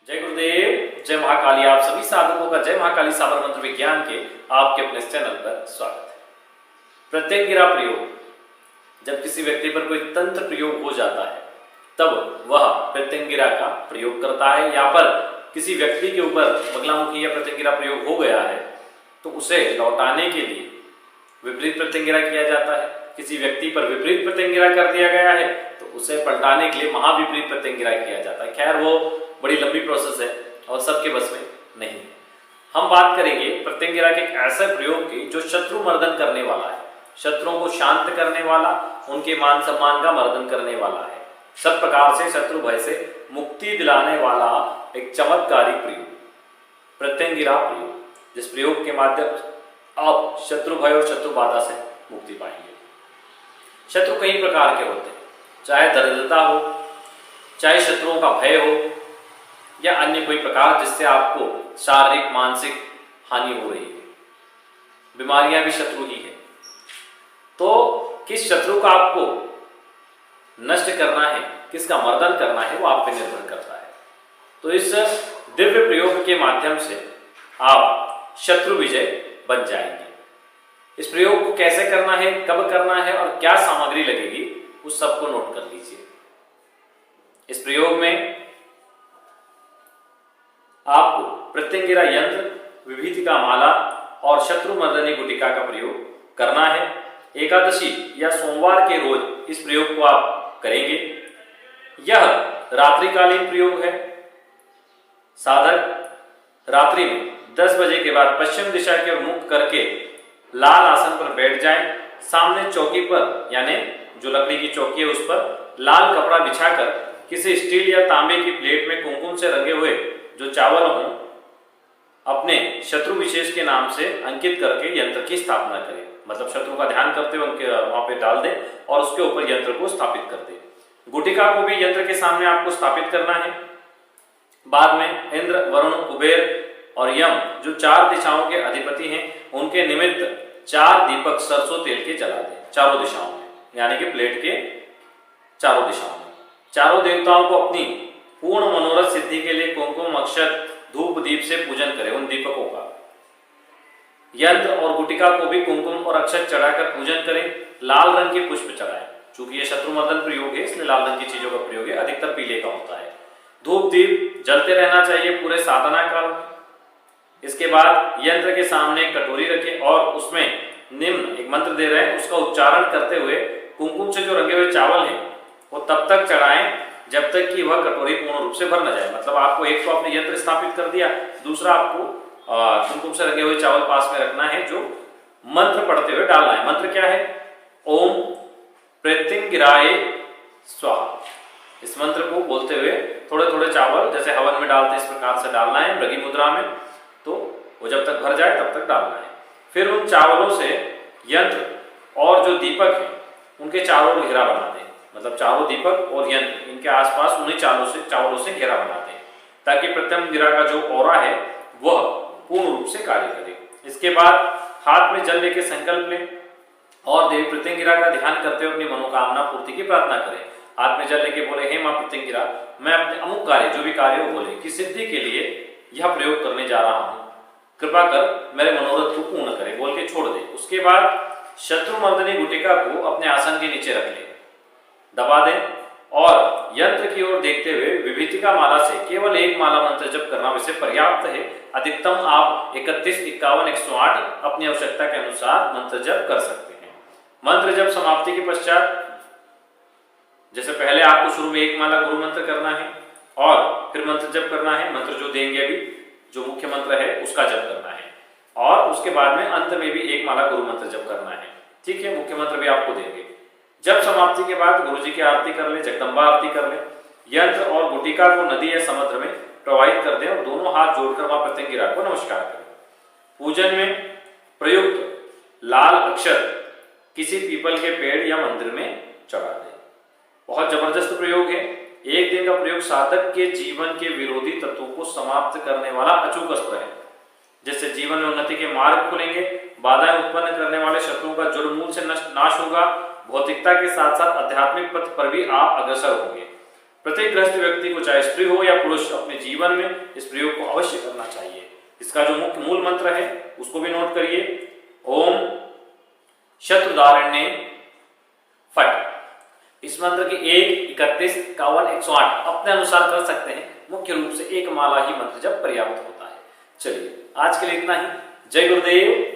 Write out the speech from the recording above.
जय गुरुदेव, जय महाकाली। आप सभी साधकों का जय महाकाली साबर मंत्र विज्ञान के आपके अपने चैनल पर स्वागत है। प्रत्यंगिरा प्रयोग, जब किसी व्यक्ति पर कोई तंत्र प्रयोग हो जाता है तब वह प्रत्यंगिरा का प्रयोग करता है, या पर किसी व्यक्ति के ऊपर बगलामुखी या प्रत्यंगिरा प्रयोग हो गया है तो उसे लौटाने के लिए विपरीत प्रत्यंगिरा किया जाता है। किसी व्यक्ति पर विपरीत प्रत्यंगिरा कर दिया गया है तो उसे पलटाने के लिए महाविपरीत प्रत्यंगिरा किया जाता है। खैर, वो बड़ी लंबी प्रोसेस है और सबके बस में नहीं है। हम बात करेंगे प्रत्यंगिरा के एक ऐसे प्रयोग की जो शत्रु मर्दन करने वाला है, शत्रुओं को शांत करने वाला, उनके मान सम्मान का मर्दन करने वाला है, सब प्रकार से शत्रु भय से मुक्ति दिलाने वाला एक चमत्कारी प्रयोग प्रत्यंगिरा प्रयोग, जिस प्रयोग के माध्यम से आप शत्रु भय और शत्रु बाधा से मुक्ति पाएंगे। शत्रु कई प्रकार के होते हैं, चाहे दरिद्रता हो, चाहे शत्रुओं का भय हो, या अन्य कोई प्रकार जिससे आपको शारीरिक मानसिक हानि हो रही है। बीमारियां भी शत्रु ही है। तो किस शत्रु का आपको नष्ट करना है, किसका मर्दन करना है, वो आप पे निर्भर करता है। तो इस दिव्य प्रयोग के माध्यम से आप शत्रु विजय बन जाएंगे। इस प्रयोग को कैसे करना है, कब करना है और क्या सामग्री लगेगी, उस सबको नोट कर लीजिए। इस प्रयोग में आपको प्रत्यंगिरा यंत्र, विभीतिका माला और शत्रु मर्दनी गुटिका का प्रयोग करना है। एकादशी या सोमवार के रोज इस प्रयोग को आप करेंगे। यह रात्रिकालीन प्रयोग है। साधक रात्रि में 10 बजे के बाद पश्चिम दिशा की ओर मुख करके लाल आसन पर बैठ जाएं। सामने चौकी पर, यानी जो लकड़ी की चौकी है उस पर लाल कपड़ा बिछाकर किसी स्टील या तांबे की प्लेट में कुमकुम से रंगे हुए जो चावल हों अपने शत्रु विशेष के नाम से अंकित करके यंत्र की स्थापना करें। मतलब शत्रु का ध्यान करते हुए उनके वहां पे डाल दें और उसके ऊपर यंत्र को स्थापित कर दें। गुटिका को भी यंत्र के सामने आपको स्थापित करना है। बाद में इंद्र, वरुण, कुबेर और यम जो 4 दिशाओं के अधिपति हैं उनके निमित्त 4 दीपक सरसों तेल के जला दें चारों दिशाओं में, यानी कि प्लेट के चारों दिशाओं में। चारों देवताओं को अपनी पूर्ण मनोरथ सिद्धि के लिए कुमकुम, अक्षत, धूप, दीप से पूजन करें उन दीपकों का। यंत्र और गुटिका को भी कुमकुम और अक्षत चढ़ाकर पूजन करें। लाल रंग के पुष्प चढ़ाएं। चूंकि ये शत्रुमर्दन प्रयोग है इसलिए लाल रंग की चीजों का प्रयोग है, अधिकतर पीले का होता है। धूप दीप जलते रहना चाहिए पूरे साधना काल में। इसके बाद यंत्र के सामने एक कटोरी रखें और उसमें निम्न एक मंत्र दे रहे हैं, उसका उच्चारण करते हुए कुमकुम से जो रंगे हुए चावल हैं वो तब तक चढ़ाएं जब तक कि वह कटोरी पूर्ण रूप से भर न जाए। मतलब आपको एक तो आपने यंत्र स्थापित कर दिया, दूसरा आपको कुमकुम से रंगे हुए चावल पास में रखना है जो मंत्र पढ़ते हुए डालना है। मंत्र क्या है? ओम प्रत्यंगिराय स्वाहा। इस मंत्र को बोलते हुए थोड़े थोड़े चावल जैसे हवन में डालते इस प्रकार से डालना है मृगी मुद्रा में। तो वो जब तक भर जाए तब तक डालना है। फिर उन चावलों से यंत्र और जो दीपक है उनके चारों ओर घेरा बना दें। मतलब चारों दीपक और यंत्र इनके आसपास उन्हीं चावलों से घेरा बना दें ताकि प्रत्यंगिरा का जो ऑरा है वह पूर्ण रूप से कार्य करे। इसके बाद हाथ में जल लेके संकल्प लें और देवी प्रत्यंगिरा का ध्यान करते हुए अपनी मनोकामना पूर्ति की प्रार्थना करें। हाथ में जल लेके बोले, हे मां प्रत्यंगिरा, मैं अपने अमुक कार्य जो भी कार्य हो बोले की सिद्धि के लिए यह प्रयोग करने जा रहा हूं, कृपा कर मेरे मनोरथ को पूर्ण करे बोल के छोड़ दे। उसके बाद शत्रु मर्दनी गुटिका को अपने आसन के नीचे रख ले, दबा दें और यंत्र की ओर देखते हुए विभीतिका माला से केवल एक माला मंत्र जप करना वैसे पर्याप्त है। अधिकतम आप 31, 51, 108 अपनी आवश्यकता के अनुसार मंत्र जप कर सकते हैं। मंत्र जप समाप्ति के पश्चात जैसे पहले आपको शुरू में एक माला गुरु मंत्र करना है और फिर मंत्र जप करना है। मंत्र जो देंगे अभी जो मुख्य मंत्र है उसका जप करना है और उसके बाद में अंत में भी एक माला गुरु मंत्र जप करना है। ठीक है, मुख्य मंत्र भी आपको देंगे। जब समाप्ति के बाद गुरुजी की आरती कर ले, जगदम्बा आरती कर ले। यंत्र और गुटिका को नदी या समुद्र में प्रवाहित कर दें और दोनों हाथ जोड़कर मां प्रत्यंगिरा को नमस्कार करें। पूजन में प्रयुक्त लाल अक्षत किसी पीपल के पेड़ या मंदिर में चढ़ा दें। बहुत जबरदस्त प्रयोग है। एक दिन का प्रयोग साधक के जीवन के विरोधी तत्वों को समाप्त करने वाला अचूक अस्त्र है, जिससे जीवन में उन्नति के मार्ग खुलेंगे। बाधाएं उत्पन्न करने वाले शत्रुओं का जड़ मूल से नाश होगा। भौतिकता के साथ साथ आध्यात्मिक पथ पर भी आप अग्रसर होंगे। प्रत्येक गृहस्थ व्यक्ति को, चाहे स्त्री हो या पुरुष, अपने जीवन में इस प्रयोग को अवश्य करना चाहिए। इसका जो मुख्य मूल मंत्र है उसको भी नोट करिए, ओम शत्रुदारण्ये फट। इस मंत्र के 1, 31, 51, 108 अपने अनुसार कर सकते हैं। मुख्य रूप से एक माला ही मंत्र जब पर्याप्त होता है। चलिए आज के लिए इतना ही। जय गुरुदेव।